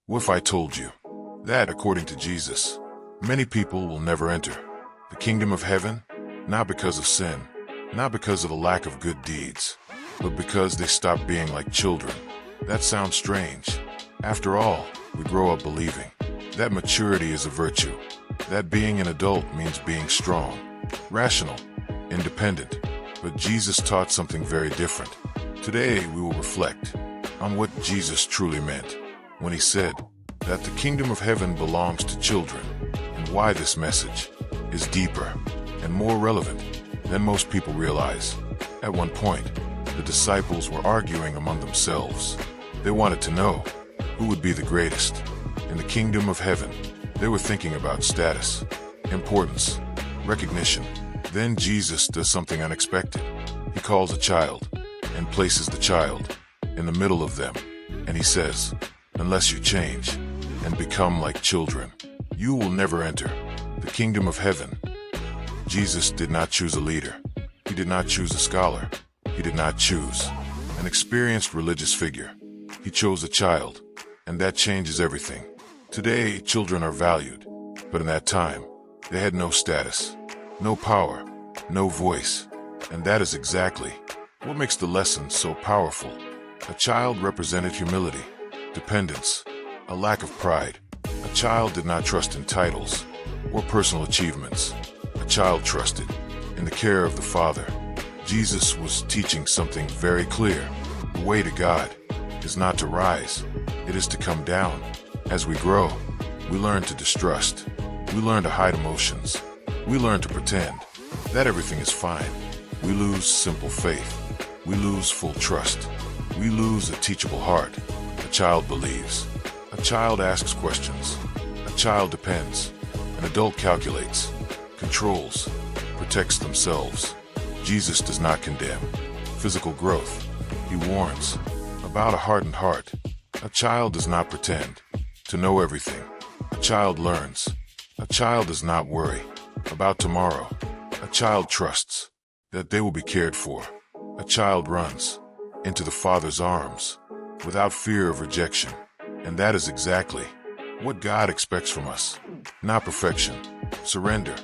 What if I told you that, according to Jesus, many people will never enter the kingdom of heaven, not because of sin, not because of a lack of good deeds, but because they stop being like children? That sounds strange. After all, we grow up believing that maturity is a virtue, that being an adult means being strong, rational, independent. But Jesus taught something very different. Today, we will reflect on what Jesus truly meant when he said that the kingdom of heaven belongs to children, and why this message is deeper and more relevant than most people realize. At one point, the disciples were arguing among themselves. They wanted to know who would be the greatest in the kingdom of heaven. They were thinking about status, importance, recognition. Then Jesus does something unexpected. He calls a child and places the child in the middle of them. And he says, unless you change and become like children, you will never enter the kingdom of heaven. Jesus did not choose a leader. He did not choose a scholar. He did not choose an experienced religious figure. He chose a child, and that changes everything. Today, children are valued, but in that time, they had no status, no power, no voice. And that is exactly what makes the lesson so powerful. A child represented humility, dependence, a lack of pride. A child did not trust in titles or personal achievements. A child trusted in the care of the Father. Jesus was teaching something very clear. The way to God is not to rise, it is to come down. As we grow, we learn to distrust. We learn to hide emotions. We learn to pretend that everything is fine. We lose simple faith. We lose full trust. We lose a teachable heart. A child believes. A child asks questions. A child depends. An adult calculates, controls, protects themselves. Jesus does not condemn physical growth. He warns about a hardened heart. A child does not pretend to know everything. A child learns. A child does not worry about tomorrow. A child trusts that they will be cared for. A child runs into the Father's arms without fear of rejection. And that is exactly what God expects from us. Not perfection, surrender,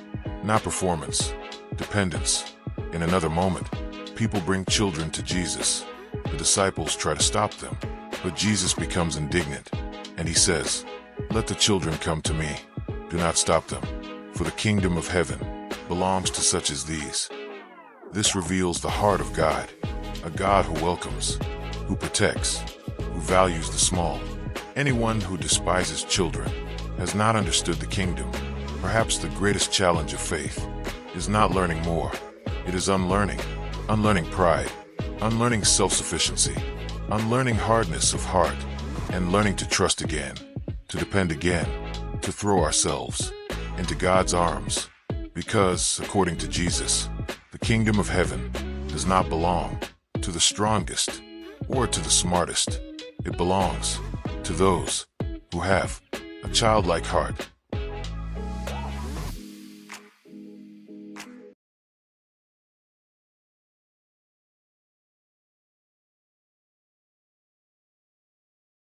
not performance, dependence. In another moment, people bring children to Jesus. The disciples try to stop them, but Jesus becomes indignant, and he says, "Let the children come to me. Do not stop them, for the kingdom of heaven belongs to such as these." This reveals the heart of God, a God who welcomes, who protects, who values the small. Anyone who despises children has not understood the kingdom. Perhaps the greatest challenge of faith is not learning more. It is unlearning. Unlearning pride, unlearning self-sufficiency, unlearning hardness of heart, and learning to trust again, to depend again, to throw ourselves into God's arms. Because, according to Jesus, the kingdom of heaven does not belong to the strongest or to the smartest. It belongs to those who have a childlike heart.